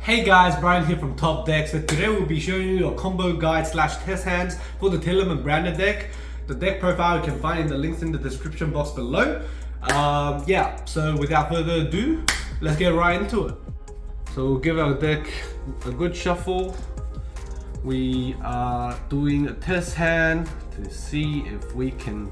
Hey guys, Brian here from Topdeck. So today we'll be showing you a combo guide slash test hands for the Tearlament branded deck. The deck profile you can find in the links in the description box below. So without further ado, let's get right into it. So we'll give our deck a good shuffle. We are doing a test hand to see if we can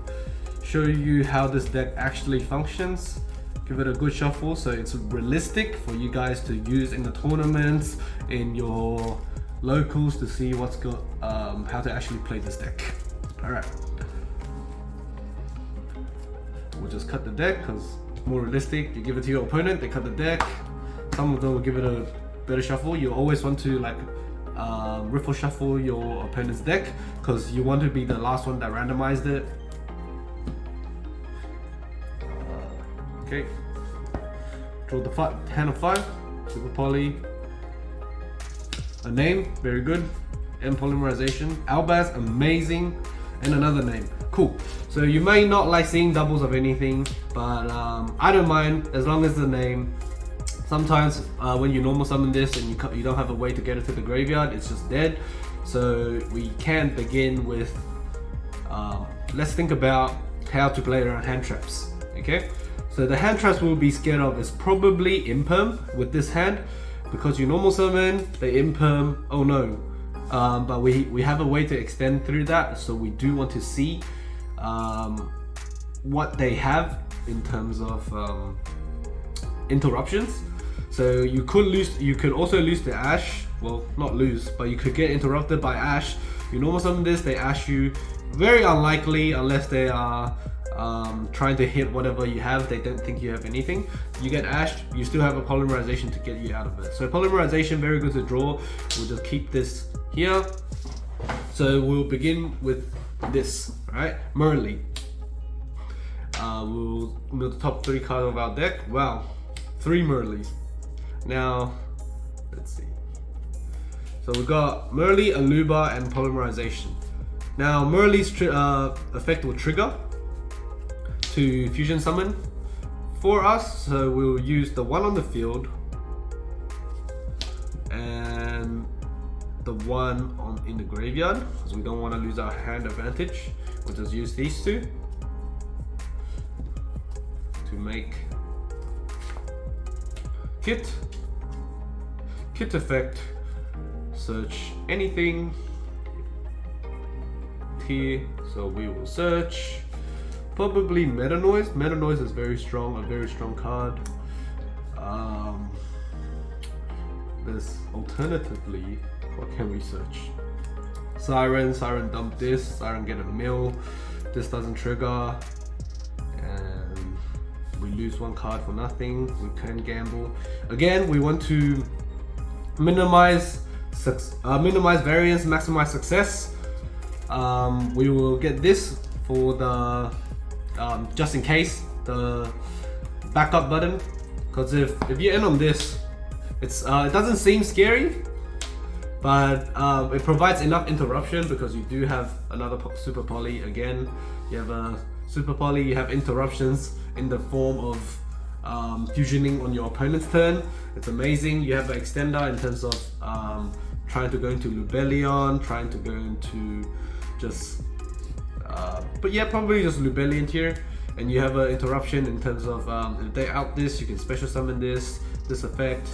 show you how this deck actually functions. Give it a good shuffle so it's realistic for you guys to use in the tournaments, in your locals, to see what's how to actually play this deck. Alright. We'll just cut the deck because it's more realistic. You give it to your opponent, they cut the deck. Some of them will give it a better shuffle. You always want to riffle shuffle your opponent's deck because you want to be the last one that randomized it. Okay. Draw the hand of 5, super poly, a name, very good, and polymerization, Albaz, amazing, and another name, cool. So you may not like seeing doubles of anything, but I don't mind as long as the name. Sometimes when you normal summon this and you don't have a way to get it to the graveyard, it's just dead. So we can begin with, let's think about how to play around hand traps, okay? So the hand traps we'll be scared of is probably imperm with this hand, because you normal summon, they imperm, oh no. But we have a way to extend through that, so we do want to see what they have in terms of interruptions. So you could also lose the Ash, well not lose, but you could get interrupted by Ash. You normal summon this, they Ash you, very unlikely unless they are trying to hit whatever you have, they don't think you have anything. You get ashed, you still have a polymerization to get you out of it. So polymerization, very good to draw. We'll just keep this here. So we'll begin with this, right? Merly. We'll move the top 3 cards of our deck. Wow, 3 Merleys. Now, let's see. So we've got Merly, Aluba, and polymerization. Now Merly's effect will trigger to fusion summon for us, so we'll use the one on the field and the one in the graveyard because we don't want to lose our hand advantage. We'll just use these two to make kit effect. Search anything here, so we will search probably Meta Noise. Meta Noise is very strong, a very strong card. There's alternatively, what can we search? Siren dump this, Siren get a mill, this doesn't trigger, and we lose 1 card for nothing. We can gamble. Again, we want to minimize variance, maximize success. We will get this for the just in case, the backup button, because if you end on this, it doesn't seem scary, but it provides enough interruption because you do have another super poly. Again, you have a super poly, you have interruptions in the form of fusioning on your opponent's turn. It's amazing. You have an extender in terms of trying to go into Lubellion, trying to go into just but yeah, probably just Lubellion here, and you have an interruption in terms of if they out this, you can special summon this effect,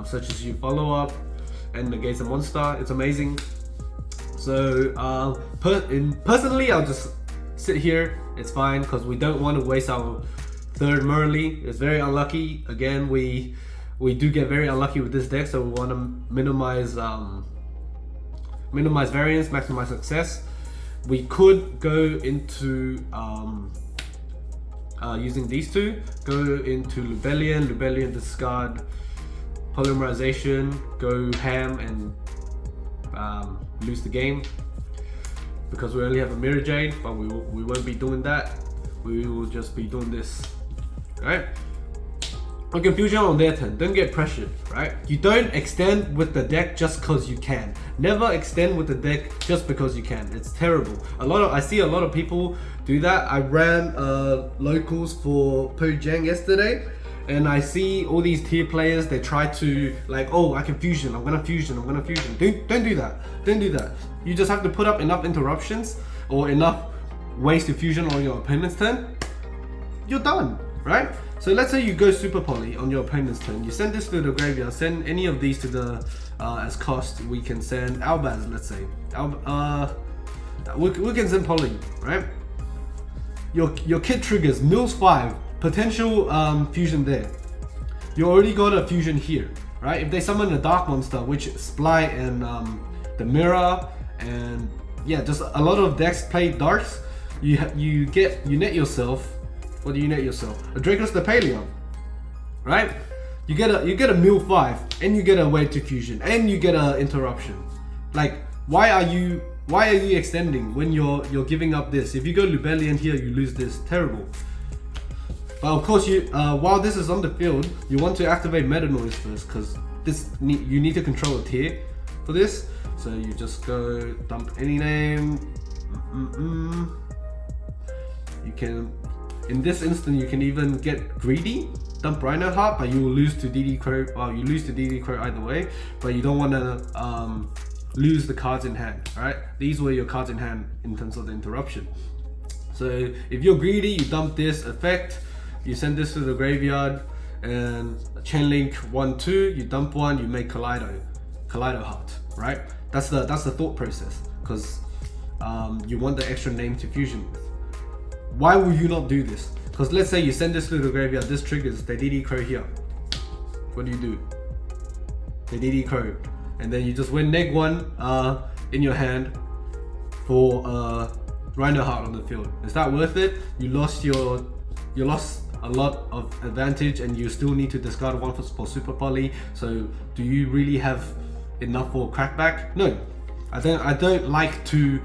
such as you follow up and negate a monster. It's amazing. So personally, I'll just sit here. It's fine because we don't want to waste our 3rd Merly. It's very unlucky. Again, we do get very unlucky with this deck, so we want to minimize variance, maximize success. We could go into using these two, go into Lubellion, discard polymerization, go ham and lose the game because we only have a Mirror Jade, but we won't be doing that. We will just be doing this, right? A confusion on their turn, don't get pressured, right? You don't extend with the deck just because you can. Never extend with the deck just because you can. It's terrible. I see a lot of people do that. I ran locals for Pojang yesterday, and I see all these tier players, they try to like, oh, I can fusion, I'm gonna fusion. Don't do that. Don't do that. You just have to put up enough interruptions or enough ways to fusion on your opponent's turn. You're done, right? So let's say you go super poly on your opponent's turn. You send this to the graveyard. Send any of these to the as cost. We can send Albaz, let's say. We can send poly, right? Your kit triggers mills 5 potential fusion there. You already got a fusion here, right? If they summon a dark monster, which Sply and the mirror and yeah, just a lot of decks play darks. You net yourself. What do you net yourself? A Dracos the Paleo, right? You get a mill 5 and you get a way to fusion and you get a interruption. Like, why are you extending when you're giving up this? If you go Lubellion here, you lose this. Terrible. But of course, while this is on the field, you want to activate Meta Noise first, because you need to control a tier for this. So you just go dump any name. You can, in this instant, you can even get greedy, dump Rhino Heart, but you will lose to DD Crow. Well, you lose to DD Crow either way, but you don't want to lose the cards in hand, right? These were your cards in hand in terms of the interruption. So if you're greedy, you dump this effect, you send this to the graveyard, and Chain Link 1/2, you dump one, you make Kaleido Heart, right? That's the thought process, because you want the extra name to fusion with. Why would you not do this? Because let's say you send this to the graveyard, this triggers, they DD Crow here. What do? They DD Crow. And then you just win -1 in your hand for Rhino Heart on the field. Is that worth it? You lost a lot of advantage, and you still need to discard one for super poly. So do you really have enough for crackback? No, I don't like to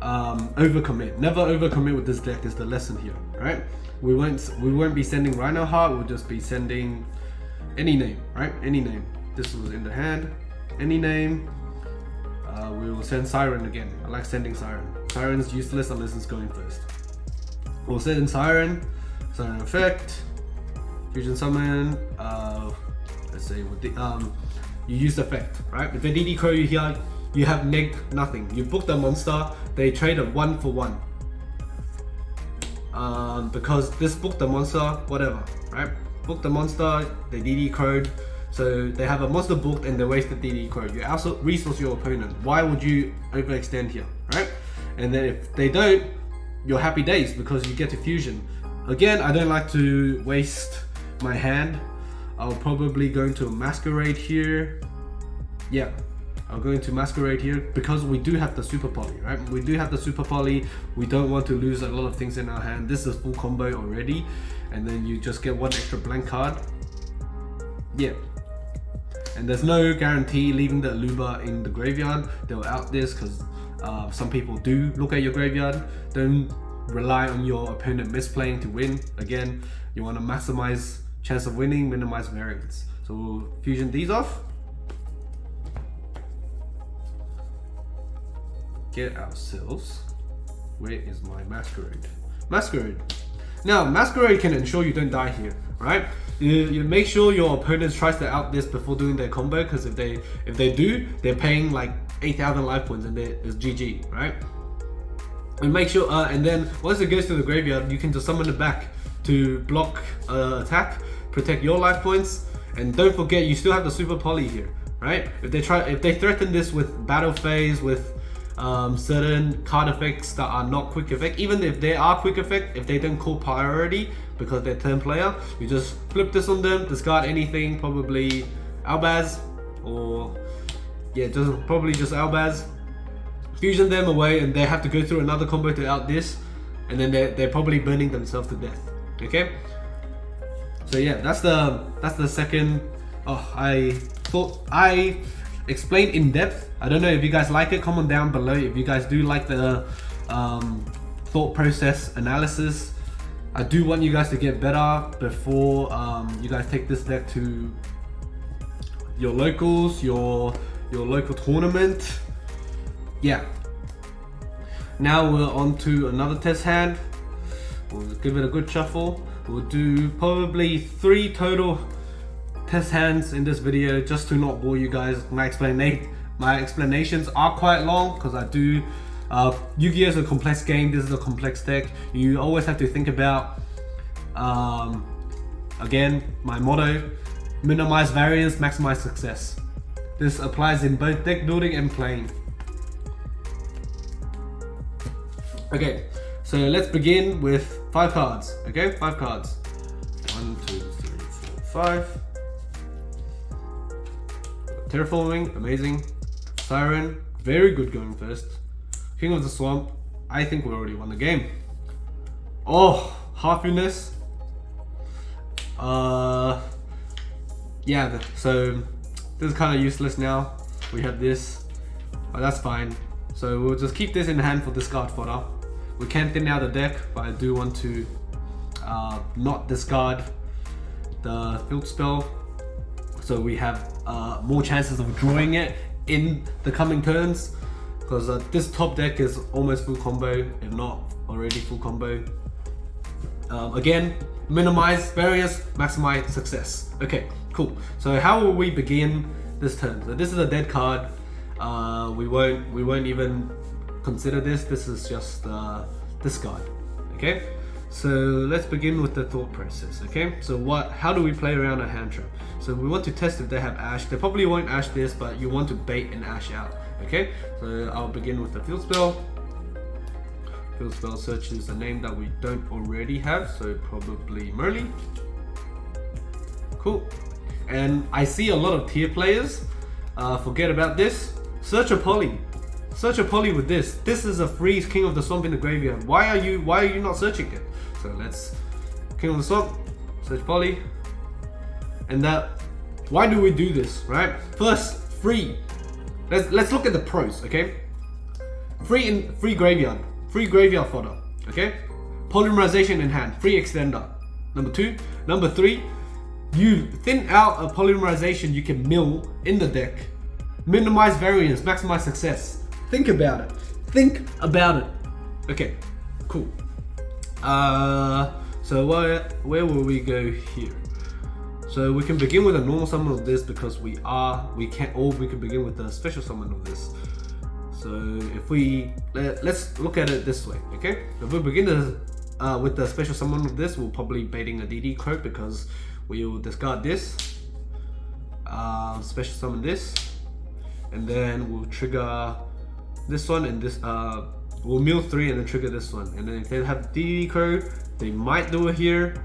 overcommit. Never overcommit with this deck is the lesson here, right? We won't be sending Rhino Heart. We'll just be sending any name, right? Any name. This was in the hand. Any name. We will send Siren again. I like sending Siren. Siren's useless unless it's going first. We'll send Siren effect, fusion summon. Let's say with the you use the effect, right? If they DD Crow you here, you have nothing. You book the monster, they trade a 1-for-1. Because this booked the monster, whatever, right? Book the monster, they DD Crowed. So they have a monster booked and they wasted DD Crow. You also resource your opponent. Why would you overextend here, right? And then if they don't, you're happy days because you get to fusion. Again, I don't like to waste my hand. I'll probably go into a Masquerade here. Yeah, I'll go into Masquerade here because we do have the super poly, right? We do have the super poly. We don't want to lose a lot of things in our hand. This is full combo already. And then you just get one extra blank card. Yeah. And there's no guarantee leaving the Aluba in the graveyard. They'll out this because some people do look at your graveyard. Don't rely on your opponent misplaying to win. Again, you want to maximize chance of winning, minimize variance. So we'll fusion these off. Get ourselves. Where is my Masquerade? Masquerade. Now, Masquerade can ensure you don't die here, right? You make sure your opponent tries to out this before doing their combo, because if they do, they're paying like 8,000 life points and it's GG, right? And make sure, and then once it goes to the graveyard, you can just summon it back to block attack, protect your life points, and don't forget you still have the super poly here, right? If they threaten this with battle phase, with certain card effects that are not quick effect, even if they are quick effect, if they don't call priority because they're turn player, you just flip this on them, discard anything, probably Albaz, or yeah, probably just Albaz, fusion them away, and they have to go through another combo to out this, and then they're probably burning themselves to death. Okay, so yeah, that's the second. Oh, I thought I explained in depth. I don't know if you guys like it. Comment down below if you guys do like the thought process analysis. I do want you guys to get better before you guys take this deck to your locals, your local tournament. Yeah. Now we're on to another test hand. We'll give it a good shuffle. We'll do probably 3 total test hands in this video just to not bore you guys. My explanations are quite long because I do. Yu-Gi-Oh is a complex game. This is a complex deck. You always have to think about, again, my motto: minimize variance, maximize success. This applies in both deck building and playing. Okay, so let's begin with 5 cards. Okay, 5 cards. 1, 2, 3, 4, 5. Terraforming, amazing. Siren, very good going first. King of the Swamp, I think we already won the game. Oh, Happiness. Yeah, so this is kind of useless now. We have this, but that's fine. So we'll just keep this in hand for discard fodder. We can thin out the deck, but I do want to not discard the field spell, so we have more chances of drawing it in the coming turns, because this top deck is almost full combo, if not already full combo. Again, minimize variance, maximize success. Okay, cool. So how will we begin this turn? So this is a dead card. We won't even consider this. This is just discard. Okay. So let's begin with the thought process. Okay. So how do we play around a hand trap? So we want to test if they have Ash. They probably won't Ash this, but you want to bait an Ash out. Okay. So I'll begin with the field spell. Field spell searches a name that we don't already have, so probably Merly. Cool. And I see a lot of tier players forget about this. Search a poly. Search a poly with this. This is a free King of the Swamp in the graveyard. Why are you not searching it? So let's King of the Swamp, search poly. And why do we do this, right? First, free. Let's look at the pros, okay? Free graveyard. Free graveyard fodder, okay? Polymerization in hand, free extender. Number 2. Number 3, you thin out a polymerization you can mill in the deck. Minimize variance, maximize success. Think about it. Think about it. Okay, cool. So where will we go here? So we can begin with a normal summon of this because we can begin with a special summon of this. So if let's look at it this way, okay? If we begin with the special summon of this, we'll probably baiting a DD Croak because we will discard this, special summon this, and then we'll trigger this one and this. We'll mill 3 and then trigger this one. And then if they have DD Croak, they might do it here.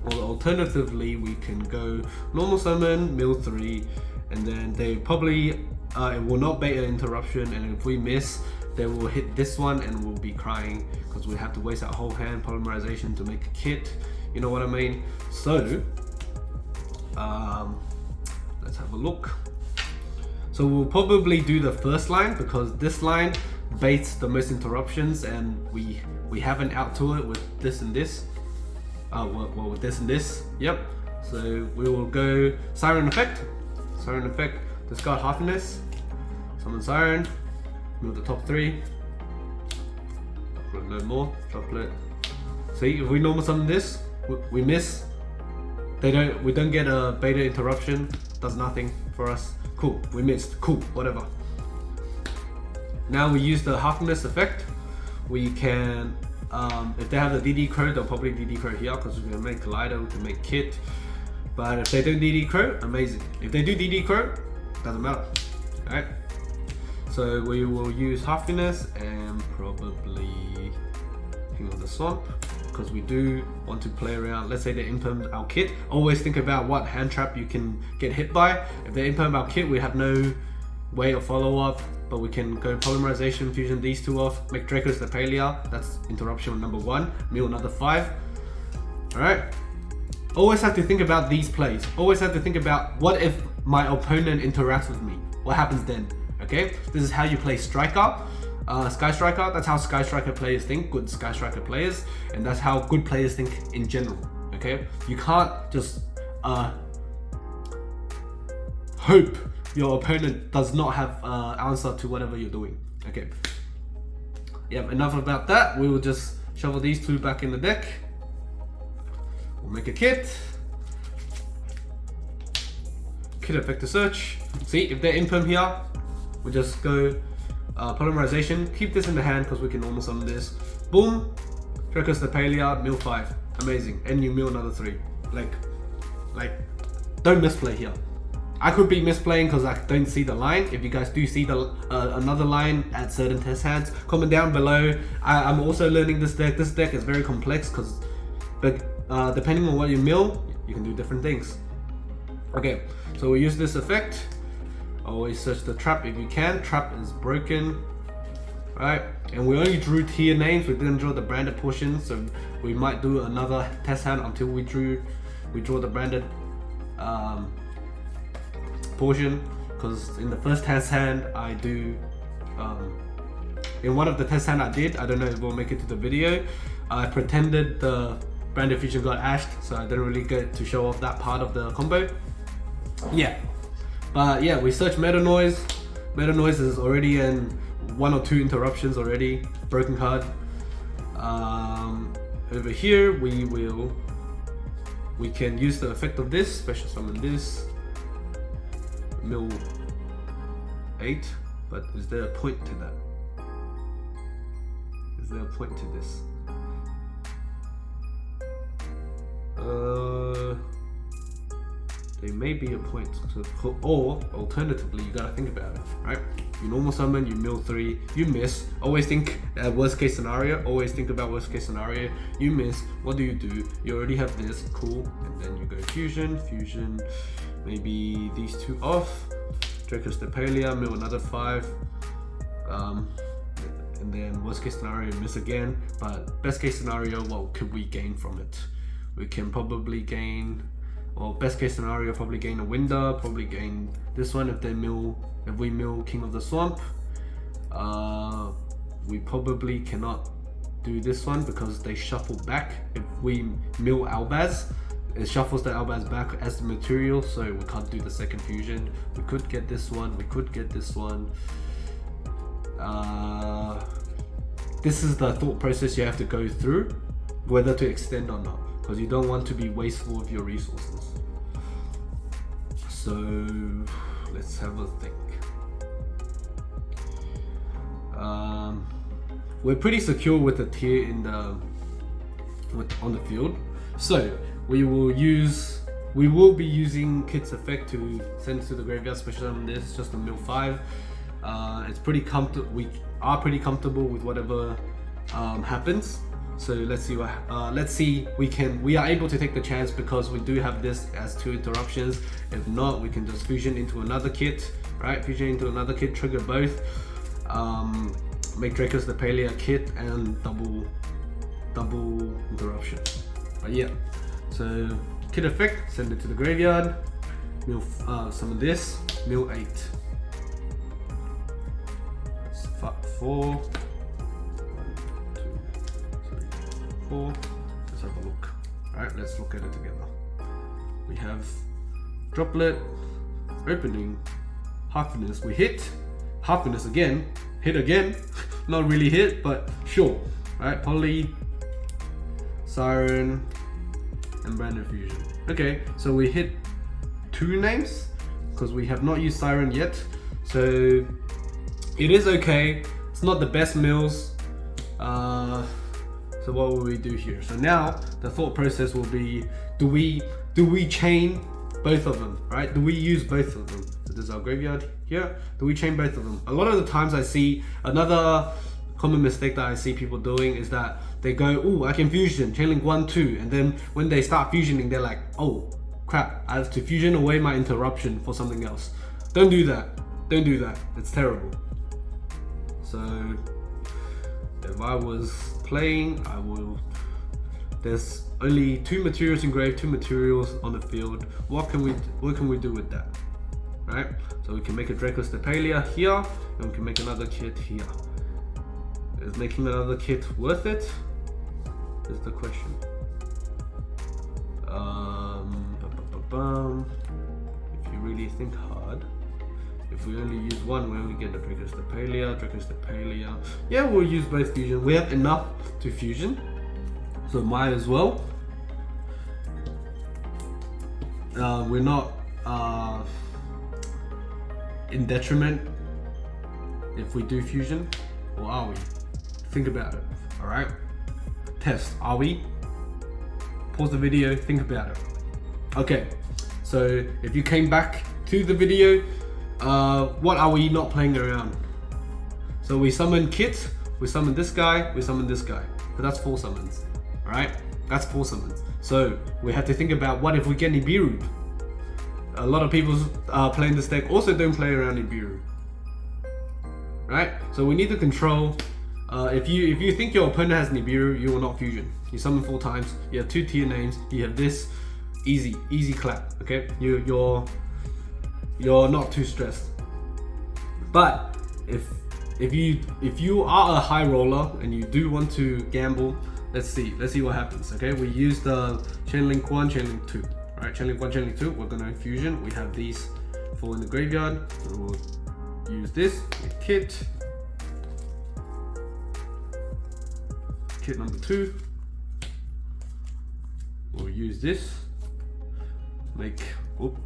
Or alternatively, we can go normal summon, mill 3, and then they probably it will not bait an interruption, and if we miss, they will hit this one and we'll be crying because we have to waste our whole hand polymerization to make a kit. You know what I mean? So let's have a look. So we'll probably do the first line because this line baits the most interruptions, and we have an out to it with this and this. Well, with this and this. Yep. So we will go Siren Effect. Siren Effect. Discard Happiness. Summon Siren. Move the top 3. No more. Chocolate. See, if we normal summon this, we miss. We don't get a beta interruption. Does nothing for us. Cool. We missed. Cool. Whatever. Now we use the Happiness effect. We can, if they have the DD Crow, they'll probably DD Crow here because we can make Collider, we can make Kit. But if they don't DD Crow, amazing. If they do DD Crow, doesn't matter. Alright. So we will use Happiness and probably King of the Swamp because we do want to play around. Let's say they imperm our Kit. Always think about what hand trap you can get hit by. If they imperm our Kit, we have no way of follow up, but we can go Polymerization, fusion these 2 off, make Draco's the Palia. That's interruption number 1. Mill another 5. Alright. Always have to think about these plays. Always have to think about what if my opponent interacts with me? What happens then? Okay? This is how you play Striker. Sky Striker, that's how Sky Striker players think, good Sky Striker players, and that's how good players think in general. Okay? You can't just hope your opponent does not have answer to whatever you're doing. Okay. Yep, enough about that. We will just shovel these 2 back in the deck. We'll make a kit. Kit effect to search. See, if they're imperm here, we'll just go polymerization. Keep this in the hand because we can normal summon this. Boom. Draco's the Palia, mill 5. Amazing. And you mill another 3. Like, don't misplay here. I could be misplaying because I don't see the line. If you guys do see the another line at certain test hands, comment down below. I'm also learning this deck. This deck is very complex but depending on what you mill, you can do different things. Okay, so we use this effect. Always search the trap if you can. Trap is broken, right? And we only drew tier names. We didn't draw the branded portion, so we might do another test hand until we draw the branded portion. Because in the first test hand, I do in one of the test hand I don't know if we'll make it to the video. I pretended the branded fusion got ashed, so I didn't really get to show off that part of the combo. Yeah, but yeah, we search Meta Noise. Meta Noise is already in 1 or 2 interruptions already. Broken card. Over here we can use the effect of this, special summon this, mill 8, but is there a point to that? Is there a point to this? There may be a point to, or alternatively, you gotta think about it, right? You normal summon, you mill 3, you miss. Always think worst case scenario. Always think about worst case scenario. You miss. What do? You already have this, cool, and then you go fusion, maybe these 2 off. Draco's the Palia, mill another 5. And then worst case scenario, miss again. But best case scenario, what could we gain from it? We can probably gain, well, best case scenario, probably gain a Winder, probably gain this one if we mill King of the Swamp. We probably cannot do this one because they shuffle back. If we mill Albaz, it shuffles the Albaz back as the material, so we can't do the second fusion. We could get this one, we could get this one. This is the thought process you have to go through, whether to extend or not, because you don't want to be wasteful of your resources. So let's have a think. We're pretty secure with the tier on the field, so we will be using Kit's effect to send to the graveyard, especially on this, just a mill 5. It's pretty comfortable. We are pretty comfortable with whatever happens. So let's see what we are able to take the chance because we do have this as 2 interruptions. If not, we can just fusion into another kit, right? Fusion into another kit, trigger both. Make Draco's the Palia kit and double interruption. But yeah, so kit effect, send it to the graveyard. Mill summon this, mill 8. 4. 1, 2, 3, 4. Let's have a look. Alright, let's look at it together. We have droplet, opening, Halfiness. We hit, Halfiness again, hit again. Not really hit, but sure. Alright, Poly, Siren, and Branded Fusion. Okay, so we hit 2 names because we have not used Siren yet. So it is okay. It's not the best mills. So what will we do here? So now the thought process will be: do we chain both of them? Right? Do we use both of them? So this is our graveyard here. Do we chain both of them? A lot of the times I see another common mistake that I see people doing is that they go, "Oh, I can fusion, chain link 1, 2," and then when they start fusioning, they're like, "Oh crap, I have to fusion away my interruption for something else." Don't do that. Don't do that. It's terrible. So if I was playing, I will. There's only 2 materials engraved, 2 materials on the field. What can we do with that? Right? So we can make a Draco's Palia here, and we can make another kit here. Is making another kit worth it? Is the question. If you really think hard. If we only use one, we only get the Draco's Palia. Yeah, we'll use both fusion. We have enough to fusion, so might as well. we're not in detriment if we do fusion, or are we? Think about it. All right. Test. Are we? Pause the video. Think about it. Okay. So if you came back to the video, what are we not playing around? So we summon Kit, we summon this guy, we summon this guy. But that's 4 summons, alright? That's 4 summons. So we have to think about, what if we get Nibiru? A lot of people playing this deck also don't play around Nibiru, right? So we need to control. If you think your opponent has Nibiru, you will not fusion. You summon 4 times. You have 2 tier names. You have this. Easy clap. Okay, you're not too stressed. But if you are a high roller and you do want to gamble, let's see what happens. Okay, we use the Chain Link 1, Chain Link 2. All right, Chain Link 1, Chain Link 2. We're gonna fusion. We have these 4 in the graveyard. So we'll use this with Kit. Kit number 2. We'll use this. Make we'll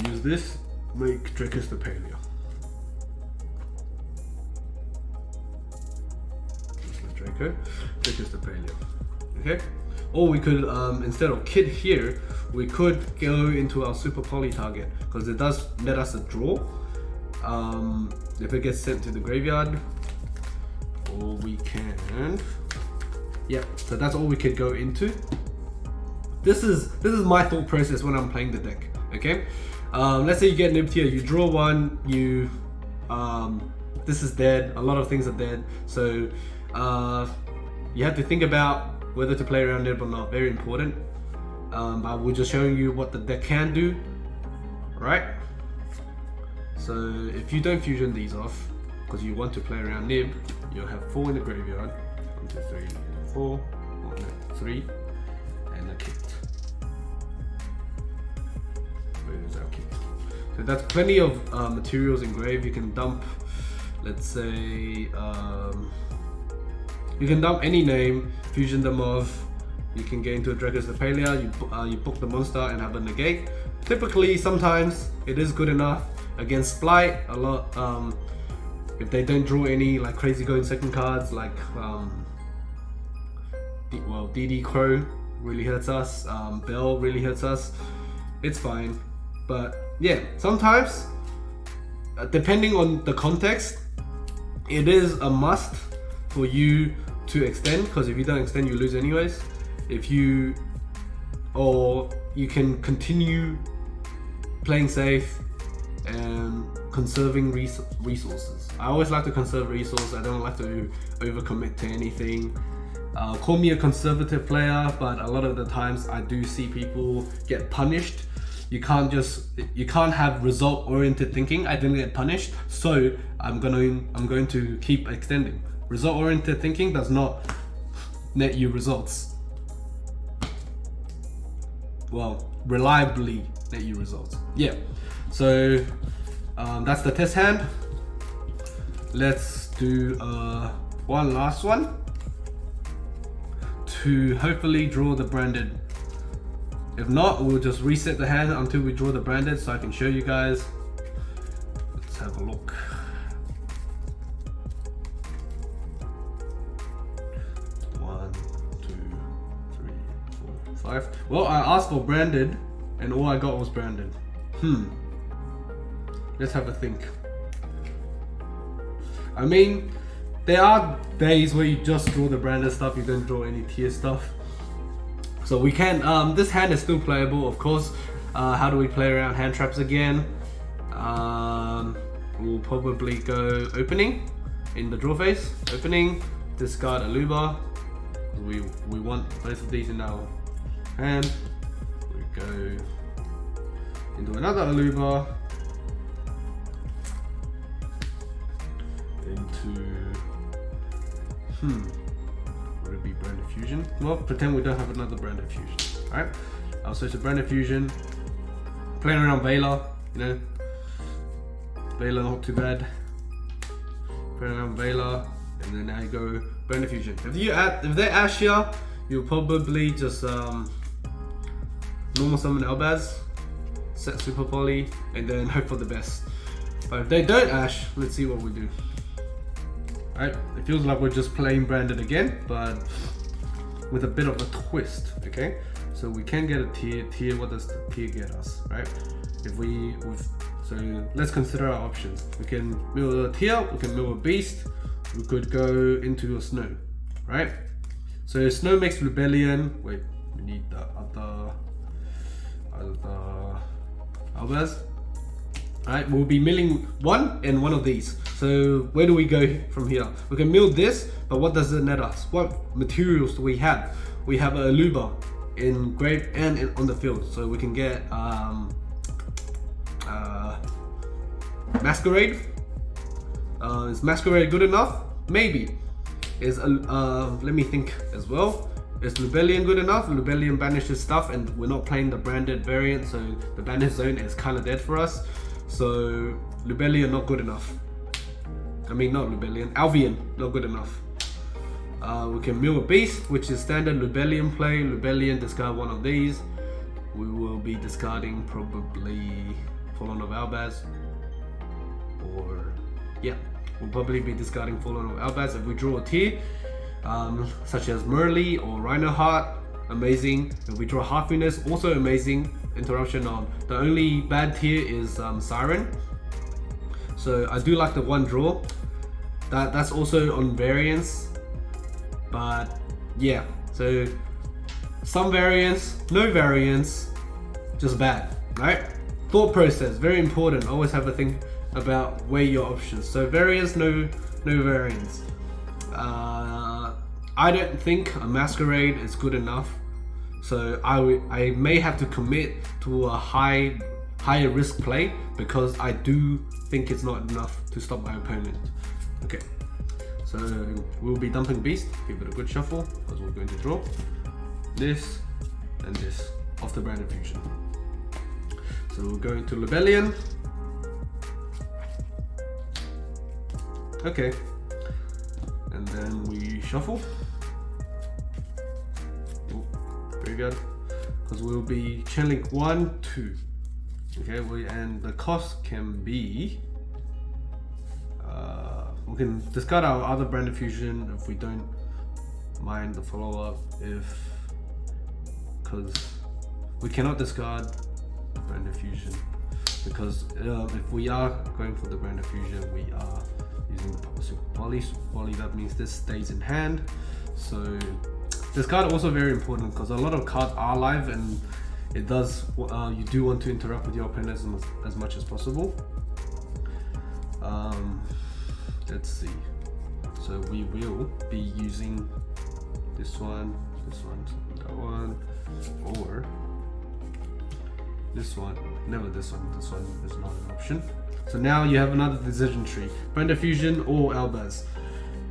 use this. Make Dracus the Paleo. Draco, Dracus the Paleo. Okay. Or we could instead of Kit here, we could go into our super poly target, because it does let us a draw. If it gets sent to the graveyard, or we can. Yeah. So that's all we could go into. This is my thought process when I'm playing the deck. Okay, let's say you get Nib tier, you draw 1, you this is dead. A lot of things are dead, so you have to think about whether to play around Nib or not. Very important. I will just showing you what the deck can do. Right. So if you don't fusion these off because you want to play around Nib, you'll have 4 in the graveyard. 1, 2, 3, 4, 1, 3, and a Kit. Where's our Kit? So that's plenty of materials in grave. You can dump, let's say, you can dump any name, fusion them off. You can get into a Dracus the Paleo, you book the monster and have a negate. Typically, sometimes it is good enough against Blight. A lot, if they don't draw any like crazy going second cards, like DD Crow really hurts us, Bell really hurts us. It's fine, but yeah, sometimes depending on the context, it is a must for you to extend, because if you don't extend, you lose anyways. Or you can continue playing safe and conserving resources. I always like to conserve resources. I don't like to overcommit to anything. Call me a conservative player, but a lot of the times I do see people get punished. You can't have result-oriented thinking. I didn't get punished, so I'm going to keep extending. Result-oriented thinking does not net you results. Well, reliably net you results. Yeah. So that's the test hand. Let's do one last one to hopefully draw the branded. If not, we'll just reset the hand until we draw the branded so I can show you guys. Let's have a look. Well, I asked for branded and all I got was branded. Let's have a think. I mean, there are days where you just draw the branded stuff, you don't draw any tier stuff. So we can, this hand is still playable, of course. How do we play around hand traps again? We'll probably go opening in the draw phase. Opening, discard Aluba. We want both of these in our hand. We go into another Aluba, into would it be Branded Fusion? Well, pretend we don't have another Branded Fusion. Alright, I'll search the Branded Fusion, playing around Vela, you know, Vela not too bad, playing around Vela, and then now you go Branded Fusion. If they're Ashia, you'll probably just normal summon Albaz, set Super Poly, and then hope for the best. But if they don't Ash, let's see what we do. Alright, it feels like we're just playing branded again, but with a bit of a twist, okay? So we can get a tier, what does the tier get us, right? So let's consider our options. We can mill a tier, we can mill a beast, we could go into a snow, right? So snow makes rebellion, wait, we need the other Albaz. Alright, we'll be milling one and one of these. So where do we go from here? We can mill this, but what does it net us? What materials do we have? We have a Luba in grave and on the field, so we can get Masquerade. Is Masquerade good enough? Maybe. Is let me think as well. Is Lubellion good enough? Lubellion banishes stuff, and we're not playing the branded variant, so the banish zone is kind of dead for us. So Lubellion not good enough. I mean, not Lubellion, Albion not good enough. We can mill a beast, which is standard Lubellion play. Lubellion, discard one of these. We will be discarding probably Fallen of Albaz, or yeah, we'll probably be discarding Fallen of Albaz. If we draw a tier, such as Merly or Rhinoheart, amazing. If we draw Heartfiness, also amazing. Interruption on. The only bad tier is Siren. So I do like the one draw. That's also on variance. But yeah, so some variants, no variants, just bad, right? Thought process, very important. Always have a think about weigh your options. So variants, no variants. I don't think a Masquerade is good enough. So I may have to commit to a higher risk play, because I do think it's not enough to stop my opponent. Okay. So we'll be dumping Beast, give it a good shuffle, because we're going to draw this and this off the Branded Fusion. So we're going to Lubellion. Okay. And then we shuffle. Oh, very good. Because we'll be channeling 1, 2. Okay, and the cost can be we can discard our other Branded Fusion if we don't mind the follow-up, because we cannot discard the Branded Fusion, because if we are going for the Branded Fusion, we are using the Super Poly. That means this stays in hand. So this card also very important, because a lot of cards are live, and it does you do want to interact with your opponents as much as possible. Let's see. So we will be using this one, that one, or this one. Never this one. This one is not an option. So now you have another decision tree: Branded Fusion or Albaz.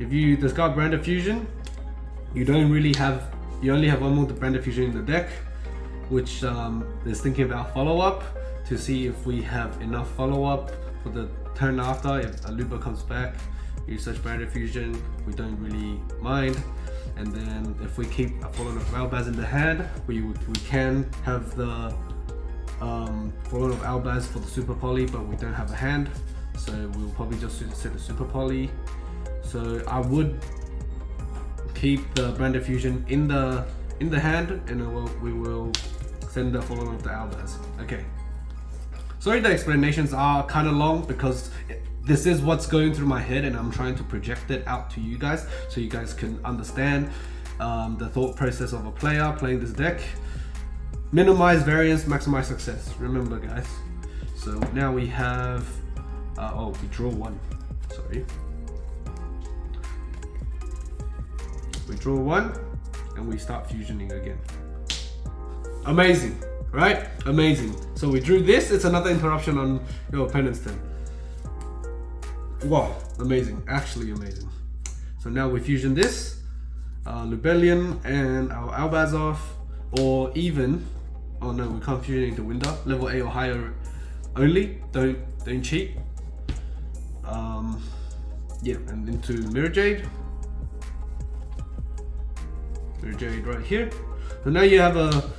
If you discard Branded Fusion, you only have one more Branded Fusion in the deck, which is thinking about follow-up to see if we have enough follow-up for the turn after. If a Luba comes back, you search Branded Fusion, we don't really mind. And then if we keep a Fallen of Albaz in the hand, we can have the Fallen of Albaz for the Super Poly, but we don't have a hand, so we'll probably just set the Super Poly. So I would keep the Branded Fusion in the hand, and we will send the Fallen of the Albaz. Okay. Sorry, the explanations are kind of long, because this is what's going through my head, and I'm trying to project it out to you guys, so you guys can understand the thought process of a player playing this deck. Minimize variance, maximize success. Remember, guys. So now we have, we draw one. Sorry. We draw one, and we start fusioning again. Amazing, right? Amazing. So we drew this. It's another interruption on your opponent's turn. Wow, amazing, actually amazing. So now we fusion this, Lubellion and our Albaz off, or even, oh no, we can't fusion into Winder, level 8 or higher only, don't cheat. Yeah, and into Mirror Jade right here. So now you have a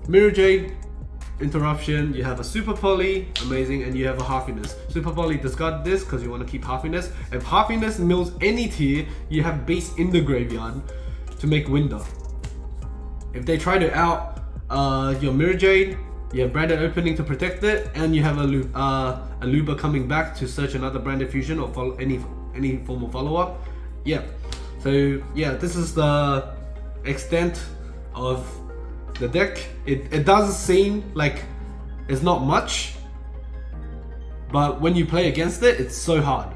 Mirror Jade interruption, you have a super poly, amazing, and you have a halfiness. Super poly, discard this because you want to keep halfiness. If halfiness mills any tier, you have base in the graveyard to make window. If they try to out your Mirror Jade, you have branded opening to protect it, and you have a Luba coming back to search another branded fusion or follow any form of follow-up. Yeah, so yeah, this is the extent of the deck. It does seem like it's not much, but when you play against it, it's so hard.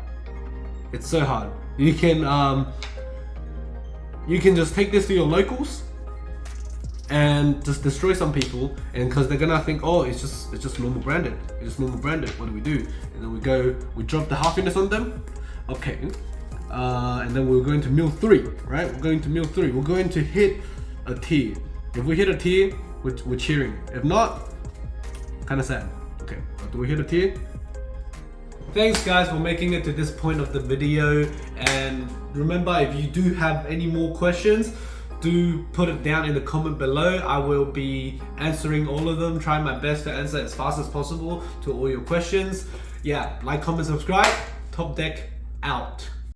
It's so hard. You can just take this to your locals and just destroy some people, and because they're gonna think, oh, it's just normal branded. It's just normal branded. What do? And then we drop the halfiness on them. Okay. And then we're going to mill 3, right? We're going to mill 3. We're going to hit a tier. If we hit a tier, we're cheering. If not, kind of sad. Okay, but do we hit a tier? Thanks guys for making it to this point of the video. And remember, if you do have any more questions, do put it down in the comment below. I will be answering all of them, trying my best to answer as fast as possible to all your questions. Yeah, like, comment, subscribe. Topdeck out.